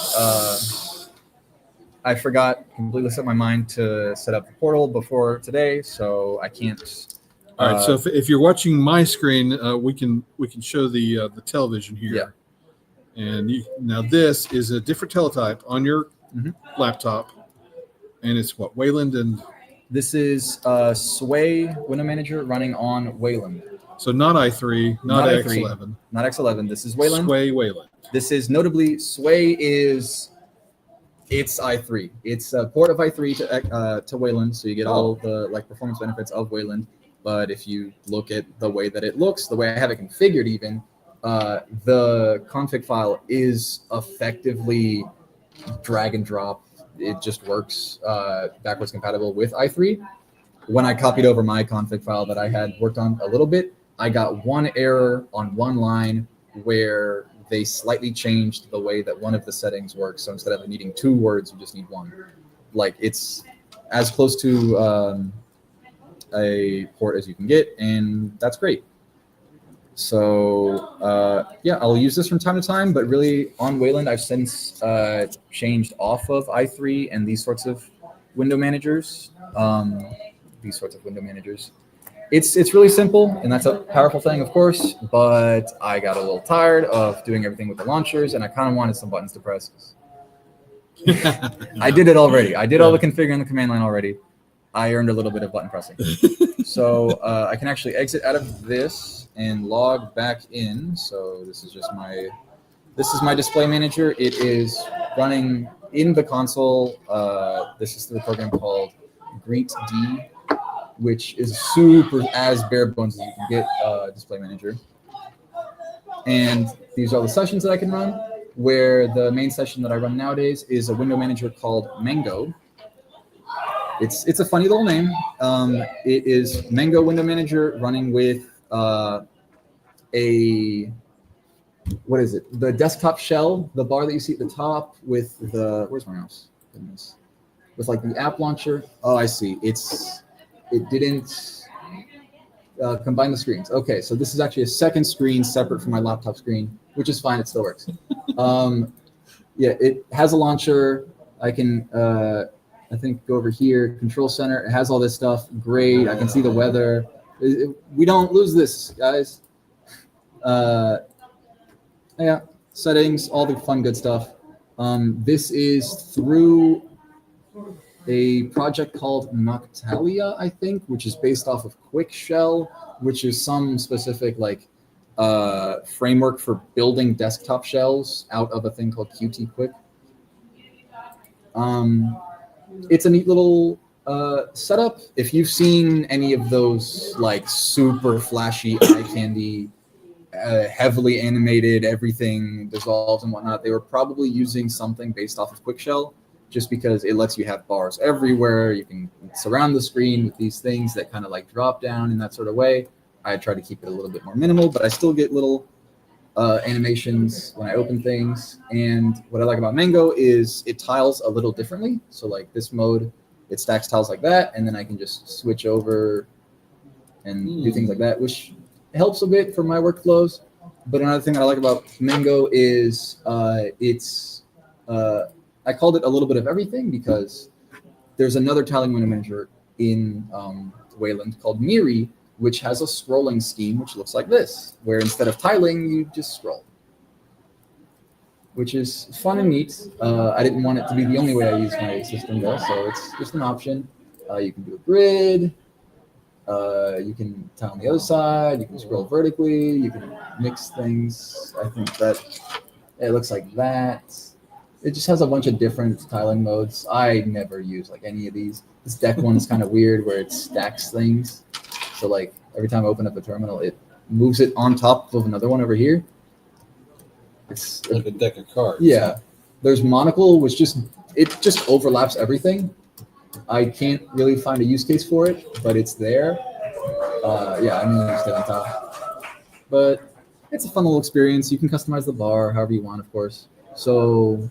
I forgot completely set my mind to set up the portal before today, so I can't. All right. So if you're watching my screen, we can show the television here. Yeah. And now this is a different teletype on your Mhm. laptop, and it's what, Wayland, and This is Sway Window Manager running on Wayland, so not i3, not, Not i3. X11. not X11. This is Wayland. Sway Wayland. This is notably Sway it's i3. It's a port of i3 to Wayland, so you get all the like performance benefits of Wayland. But if you look at the way that it looks, the way I have it configured, even the config file is effectively drag and drop. It just works backwards compatible with i3. When I copied over my config file that I had worked on a little bit, I got one error on one line where they slightly changed the way that one of the settings works. So instead of needing 2 words, you just need 1. Like it's as close to a port as you can get, and that's great. So yeah, I'll use this from time to time, but really on Wayland, I've since changed off of i3 and these sorts of window managers. It's really simple, and that's a powerful thing, of course, but I got a little tired of doing everything with the launchers, and I kind of wanted some buttons to press. I did it already. I did all the configuring in the command line already. I earned a little bit of button pressing. So I can actually exit out of this and log back in. So this is my display manager. It is running in the console. This is through a program called GreetD, which is super as bare bones as you can get display manager. And these are the sessions that I can run, where the main session that I run nowadays is a window manager called Mango. It's a funny little name. It is Mango Window Manager running with what is it? The desktop shell, the bar that you see at the top with the, where's my mouse? Goodness. With like the app launcher. Oh, I see. It didn't combine the screens. Okay, so this is actually a second screen separate from my laptop screen, which is fine. It still works. Yeah, it has a launcher. I can, I think, go over here, control center. It has all this stuff. Great. I can see the weather. We don't lose this, guys. Yeah, settings, all the fun, good stuff. This is through a project called Noctalia, I think, which is based off of Quick Shell, which is some specific like framework for building desktop shells out of a thing called Qt Quick. It's a neat little setup. If you've seen any of those like super flashy eye candy, heavily animated, everything dissolves and whatnot, they were probably using something based off of Quick Shell, just because it lets you have bars everywhere. You can surround the screen with these things that kind of like drop down in that sort of way. I try to keep it a little bit more minimal, but I still get little animations when I open things. And what I like about Mango is it tiles a little differently. So like this mode, it stacks tiles like that, and then I can just switch over and do things like that, which helps a bit for my workflows. But another thing that I like about Mango is I called it a little bit of everything because there's another tiling window manager in Wayland called Miri, which has a scrolling scheme, which looks like this, where instead of tiling, you just scroll, which is fun and neat. I didn't want it to be the only way I use my system though, so it's just an option. You can do a grid. You can tile on the other side. You can scroll vertically. You can mix things. I think that it looks like that. It just has a bunch of different tiling modes. I never use like any of these. This deck one is kind of weird where it stacks things. So like every time I open up a terminal, it moves it on top of another one over here. It's Like a deck of cards. yeah. There's Monocle, which just overlaps everything. I can't really find a use case for it, but it's there. Yeah, I'm gonna use it on top. But it's a fun little experience. You can customize the bar however you want, of course. So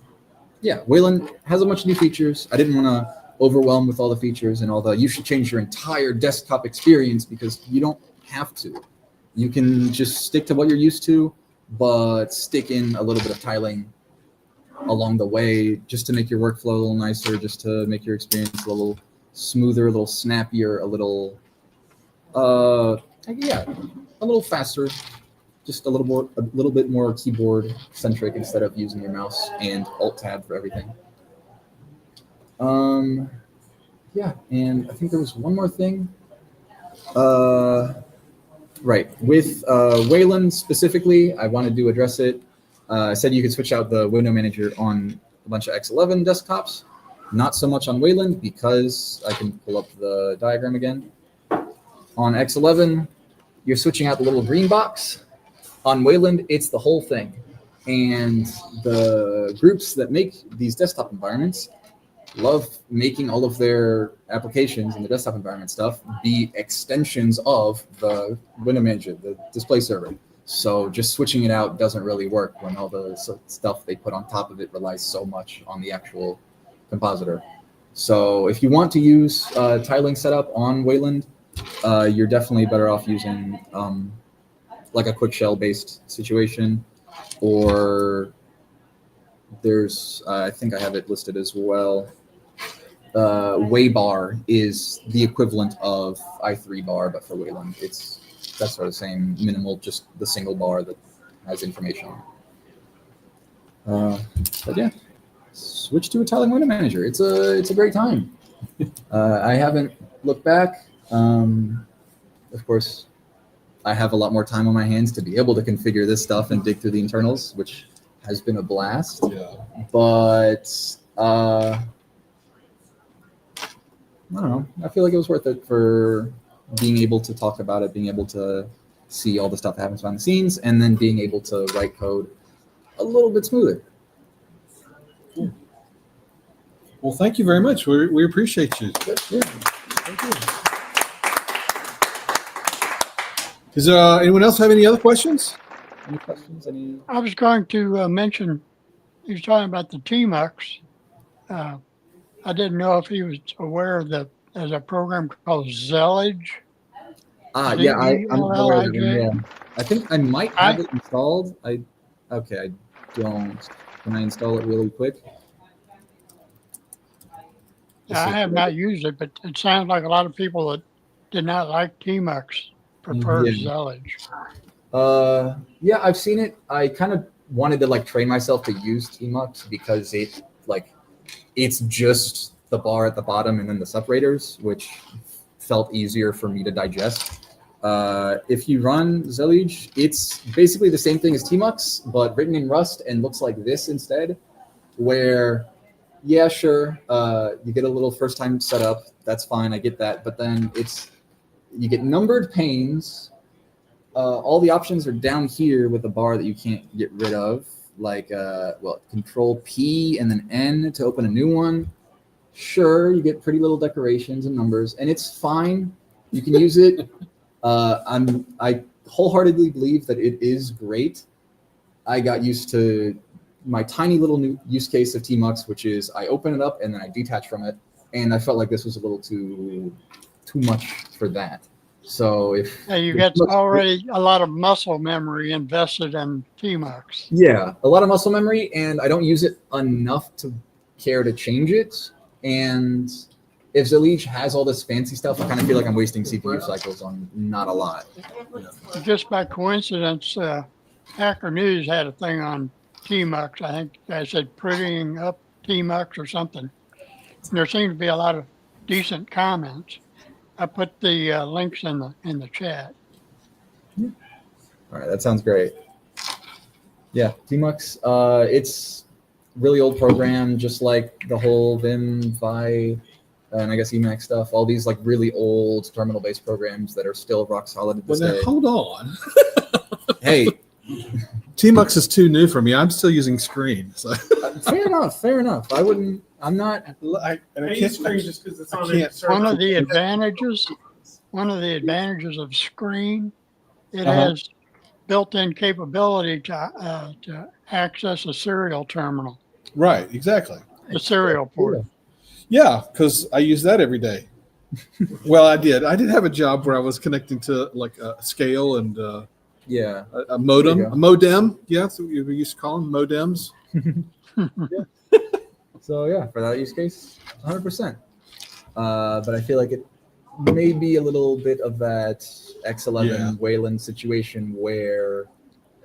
yeah, Wayland has a bunch of new features. I didn't want to overwhelm with all the features and all the you should change your entire desktop experience because you don't have to. You can just stick to what you're used to, but stick in a little bit of tiling along the way just to make your workflow a little nicer, just to make your experience a little smoother, a little snappier, a little yeah, a little faster, just a little bit more keyboard centric instead of using your mouse and alt tab for everything. Yeah, and I think there was one more thing. Right, with Wayland specifically, I wanted to address it. I said you could switch out the window manager on a bunch of X11 desktops, not so much on Wayland because I can pull up the diagram again. On X11, you're switching out the little green box. On Wayland, it's the whole thing. And the groups that make these desktop environments love making all of their applications and the desktop environment stuff be extensions of the window manager, the display server. So just switching it out doesn't really work when all the stuff they put on top of it relies so much on the actual compositor. So if you want to use tiling setup on Wayland, you're definitely better off using like a quick shell based situation, or there's I think I have it listed as well. Waybar is the equivalent of i3 bar, but for Wayland, that's sort of the same, minimal, just the single bar that has information. But yeah, switch to a tiling window manager. It's a great time. I haven't looked back. Of course, I have a lot more time on my hands to be able to configure this stuff and dig through the internals, which has been a blast. Yeah. But I don't know. I feel like it was worth it for being able to talk about it, being able to see all the stuff that happens behind the scenes, and then being able to write code a little bit smoother. Cool. Well, thank you very much. We appreciate you. Yeah. Thank you. Does anyone else have any other questions? Any questions? Any? I was going to mention, he was talking about the Tmux. I didn't know if he was aware of there's a program called Zellage. Yeah, I'm aware of it. ZELLIJ. Yeah. I think I might have it installed. I don't. Can I install it really quick? I have not used it, but it sounds like a lot of people that did not like Tmux prefer Yeah. Zellage. Yeah, I've seen it. I kind of wanted to like train myself to use Tmux because it's just the bar at the bottom and then the separators, which felt easier for me to digest. If you run Zellage, it's basically the same thing as Tmux, but written in Rust and looks like this instead, where, yeah, sure, you get a little first time setup. That's fine. I get that. But then you get numbered panes. All the options are down here with a bar that you can't get rid of, like, Control P and then N to open a new one. Sure, you get pretty little decorations and numbers, and it's fine. You can use it. I wholeheartedly believe that it is great. I got used to my tiny little new use case of Tmux, which is I open it up and then I detach from it, and I felt like this was a little too much for that. So if Yeah, you got already a lot of muscle memory invested in Tmux. yeah, a lot of muscle memory, and I don't use it enough to care to change it. And if Zalige has all this fancy stuff, I kind of feel like I'm wasting CPU cycles on not a lot. Just by coincidence, Hacker News had a thing on Tmux. I think I said prettying up Tmux or something. And there seemed to be a lot of decent comments. I put the links in the chat. All right, that sounds great. Yeah, Tmux, it's really old program, just like the whole Vim, Vi, and I guess Emacs stuff. All these like really old terminal-based programs that are still rock solid at this Well, now day. hold on. Hey, Tmux is too new for me. I'm still using Screen. So fair enough, fair enough. I wouldn't. I'm not. I I use Screen just because it's I on can't- any server. One of the advantages of Screen, it Uh-huh. has built-in capability to access a serial terminal, right, exactly. the serial port. Yeah, because I use that every day. Well, I did. I did have a job where I was connecting to like a scale and Yeah. a modem, There you go. a modem. Yeah, that's what we used to call them, modems. So yeah, for that use case, 100%. But I feel like it may be a little bit of that X11 Yeah. Wayland situation where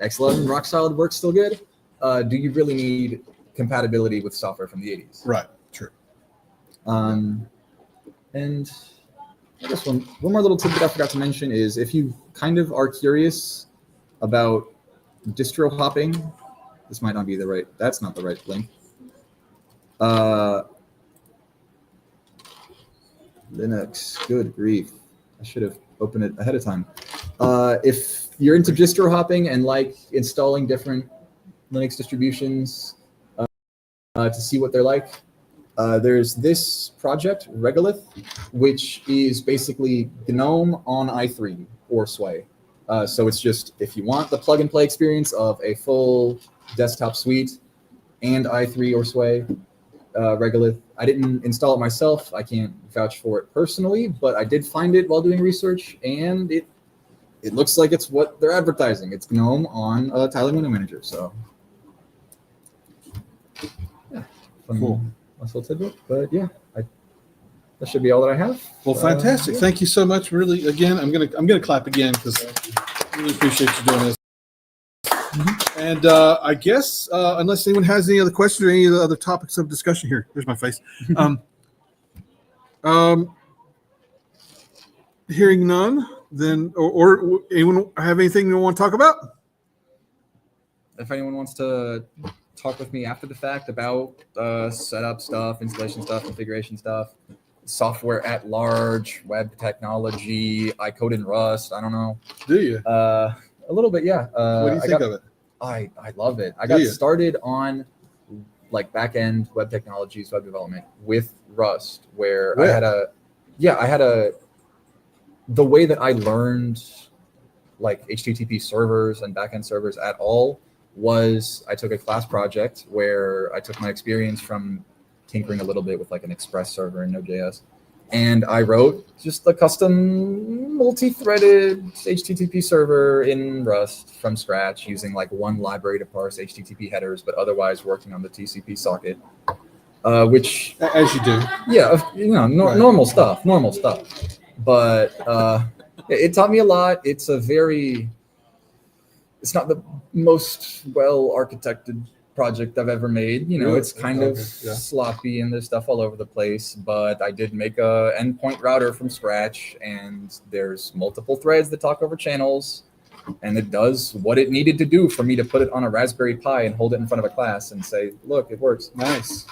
X11 rock solid works still good. Do you really need compatibility with software from the 80s? Right, true. And I guess one more little tidbit I forgot to mention is if you kind of are curious about distro hopping, this might not be the right, that's not the right link. Linux, good grief. I should have opened it ahead of time. If you're into distro hopping and like installing different Linux distributions to see what they're like, there's this project, Regolith, which is basically GNOME on i3 or Sway. So it's just, if you want the plug and play experience of a full desktop suite and i3 or Sway, Regolith. I didn't install it myself. I can't vouch for it personally, but I did find it while doing research, and it looks like it's what they're advertising. It's GNOME on a tiling window manager. So yeah, Cool. Nice little tidbit. But yeah, that should be all that I have. Well, fantastic. Yeah. Thank you so much. Really, again, I'm gonna clap again because I really appreciate you doing this. And I guess unless anyone has any other questions or any of the other topics of discussion here, there's my face. Hearing none, then or anyone have anything you want to talk about? If anyone wants to talk with me after the fact about setup stuff, installation stuff, configuration stuff, software at large, web technology, I code in Rust, I don't know. Do you? A little bit, yeah. What do you think of it? I love it. I Do got you? started on like back-end web technologies, web development with Rust, where I had the way that I learned like HTTP servers and back-end servers at all was I took a class project where I took my experience from tinkering a little bit with like an Express server in Node.js, and I wrote just a custom multi-threaded HTTP server in Rust from scratch using like one library to parse HTTP headers, but otherwise working on the TCP socket, which, As you do. yeah, Right. normal stuff. But it taught me a lot. It's not the most well architected project I've ever made. Really? It's kind of Okay, yeah. sloppy and there's stuff all over the place, but I did make a endpoint router from scratch, and there's multiple threads that talk over channels, and it does what it needed to do for me to put it on a Raspberry Pi and hold it in front of a class and say, look, it works. Nice.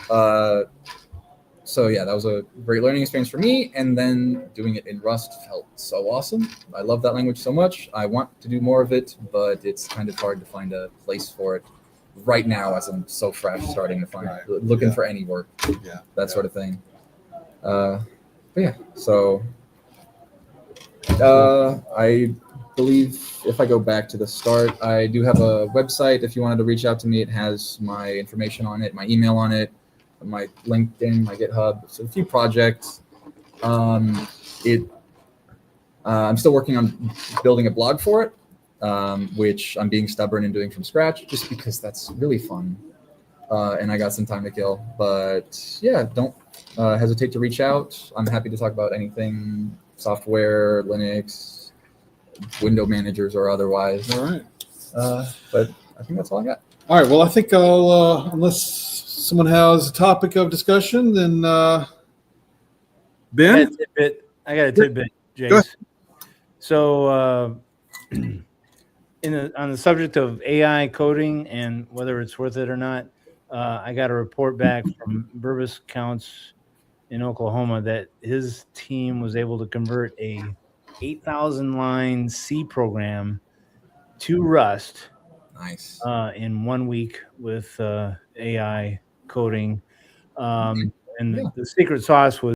So yeah, that was a great learning experience for me. And then doing it in Rust felt so awesome. I love that language so much. I want to do more of it, but it's kind of hard to find a place for it right now as I'm so fresh starting to find Right. looking Yeah. for any work, Yeah. that sort of thing. But yeah, so I believe if I go back to the start, I do have a website. If you wanted to reach out to me, it has my information on it, my email on it, my LinkedIn, my GitHub. So a few projects. I'm still working on building a blog for it, which I'm being stubborn and doing from scratch, just because that's really fun. And I got some time to kill. But yeah, don't hesitate to reach out. I'm happy to talk about anything software, Linux, window managers, or otherwise. All right. But I think that's all I got. All right. Well, I think I'll, unless someone has a topic of discussion, then Ben? I got a tidbit, Go ahead. Jace. So, on the subject of AI coding and whether it's worth it or not, I got a report back from Burbus Counts in Oklahoma that his team was able to convert a 8,000 line C program to Rust Nice. in 1 week with AI coding. And Yeah. the secret sauce was